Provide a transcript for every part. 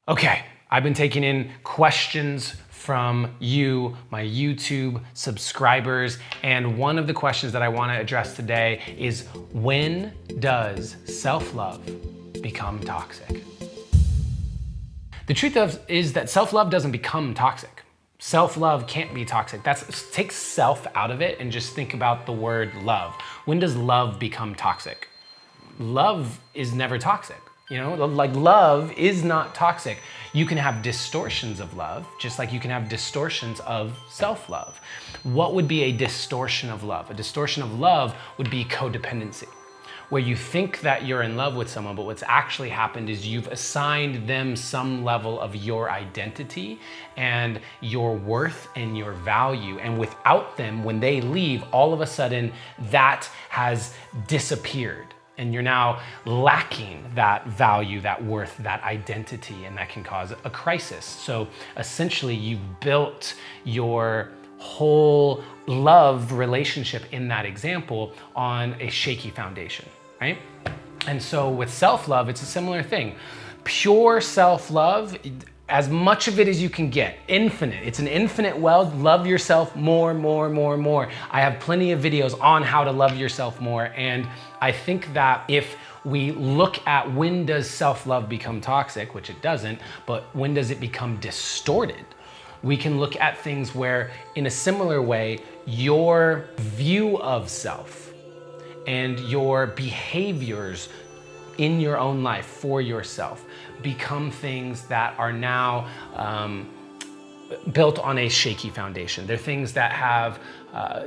Okay, I've been taking in questions from you, my YouTube subscribers, and one of the questions that I want to address today is, when does self-love become toxic? The truth is that self-love doesn't become toxic. Self-love can't be toxic. Take self out of it and just think about the word love. When does love become toxic? Love is never toxic. You know, like love is not toxic. You can have distortions of love, just like you can have distortions of self-love. What would be a distortion of love? A distortion of love would be codependency, where you think that you're in love with someone, but what's actually happened is you've assigned them some level of your identity and your worth and your value. And without them, when they leave, all of a sudden that has disappeared. And you're now lacking that value, that worth, that identity, and that can cause a crisis. So essentially, you've built your whole love relationship in that example on a shaky foundation, right? And so with self-love, it's a similar thing. Pure self-love, as much of it as you can get, infinite. It's an infinite well. Love yourself more, more, more, more. I have plenty of videos on how to love yourself more. And I think that if we look at when does self-love become toxic, which it doesn't, but when does it become distorted, we can look at things where, in a similar way, your view of self and your behaviors in your own life for yourself become things that are now built on a shaky foundation. They're things that have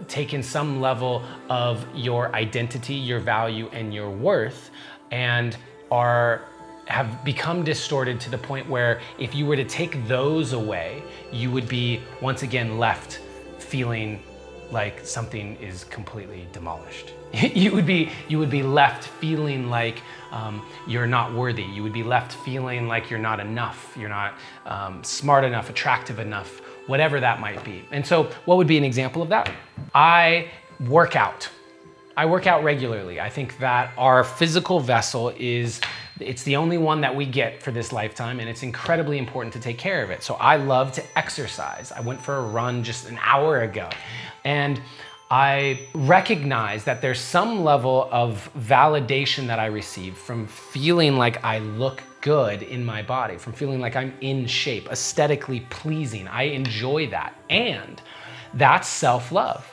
taken some level of your identity, your value, and your worth, and have become distorted to the point where if you were to take those away, you would be once again left feeling like something is completely demolished. You would be left feeling like you're not worthy. You would be left feeling like you're not enough. You're not smart enough, attractive enough, whatever that might be. And so what would be an example of that? I work out. I work out regularly. I think that our physical vessel it's the only one that we get for this lifetime, and it's incredibly important to take care of it. So I love to exercise. I went for a run just an hour ago, and I recognize that there's some level of validation that I receive from feeling like I look good in my body, from feeling like I'm in shape, aesthetically pleasing. I enjoy that, and that's self-love.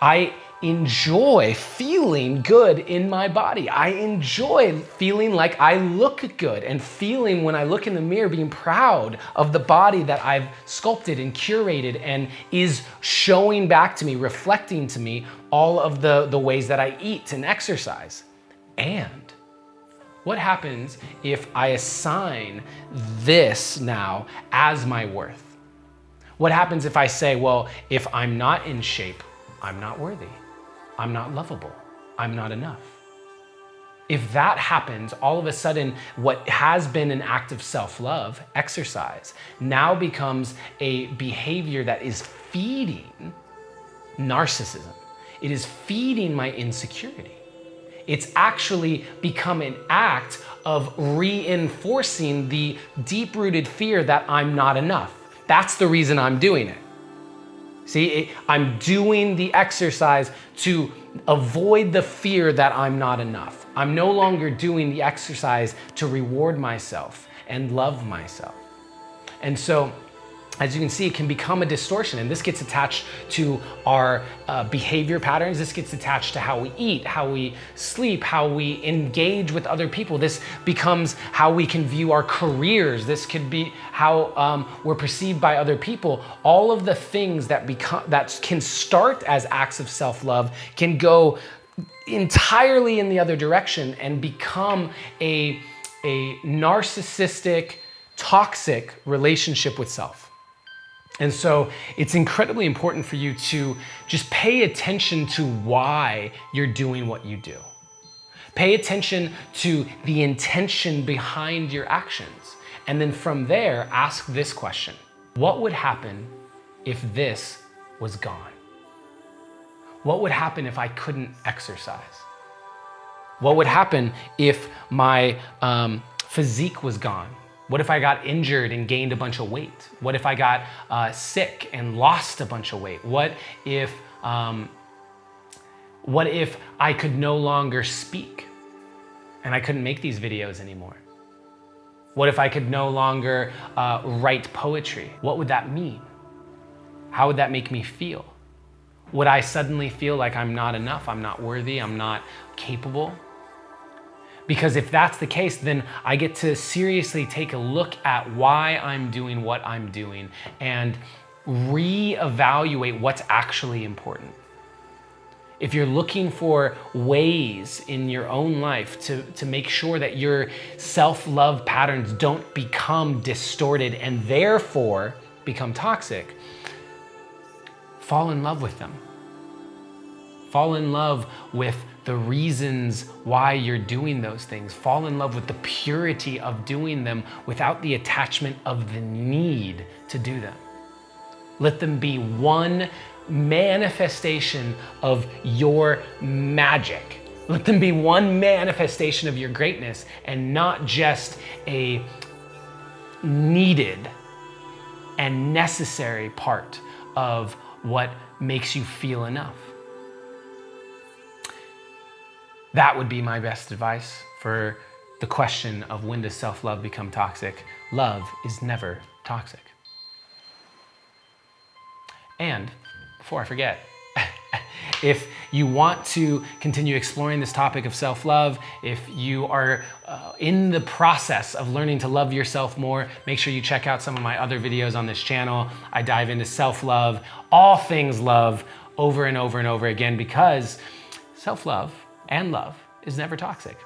I enjoy feeling good in my body. I enjoy feeling like I look good and feeling, when I look in the mirror, being proud of the body that I've sculpted and curated and is showing back to me, reflecting to me all of the ways that I eat and exercise. And what happens if I assign this now as my worth? What happens if I say, well, if I'm not in shape, I'm not worthy. I'm not lovable. I'm not enough. If that happens, all of a sudden, what has been an act of self-love, exercise, now becomes a behavior that is feeding narcissism. It is feeding my insecurity. It's actually become an act of reinforcing the deep-rooted fear that I'm not enough. That's the reason I'm doing it. See, I'm doing the exercise to avoid the fear that I'm not enough. I'm no longer doing the exercise to reward myself and love myself. And so, as you can see, it can become a distortion, and this gets attached to our behavior patterns. This gets attached to how we eat, how we sleep, how we engage with other people. This becomes how we can view our careers. This could be how we're perceived by other people. All of the things that can start as acts of self-love can go entirely in the other direction and become a narcissistic, toxic relationship with self. And so it's incredibly important for you to just pay attention to why you're doing what you do. Pay attention to the intention behind your actions. And then from there, ask this question: what would happen if this was gone? What would happen if I couldn't exercise? What would happen if my physique was gone? What if I got injured and gained a bunch of weight? What if I got sick and lost a bunch of weight? What if I could no longer speak and I couldn't make these videos anymore? What if I could no longer write poetry? What would that mean? How would that make me feel? Would I suddenly feel like I'm not enough, I'm not worthy, I'm not capable? Because if that's the case, then I get to seriously take a look at why I'm doing what I'm doing and reevaluate what's actually important. If you're looking for ways in your own life to make sure that your self-love patterns don't become distorted and therefore become toxic, fall in love with them. Fall in love with the reasons why you're doing those things. Fall in love with the purity of doing them without the attachment of the need to do them. Let them be one manifestation of your magic. Let them be one manifestation of your greatness and not just a needed and necessary part of what makes you feel enough. That would be my best advice for the question of when does self-love become toxic? Love is never toxic. And before I forget, if you want to continue exploring this topic of self-love, if you are in the process of learning to love yourself more, make sure you check out some of my other videos on this channel. I dive into self-love, all things love, over and over and over again, because self-love and love is never toxic.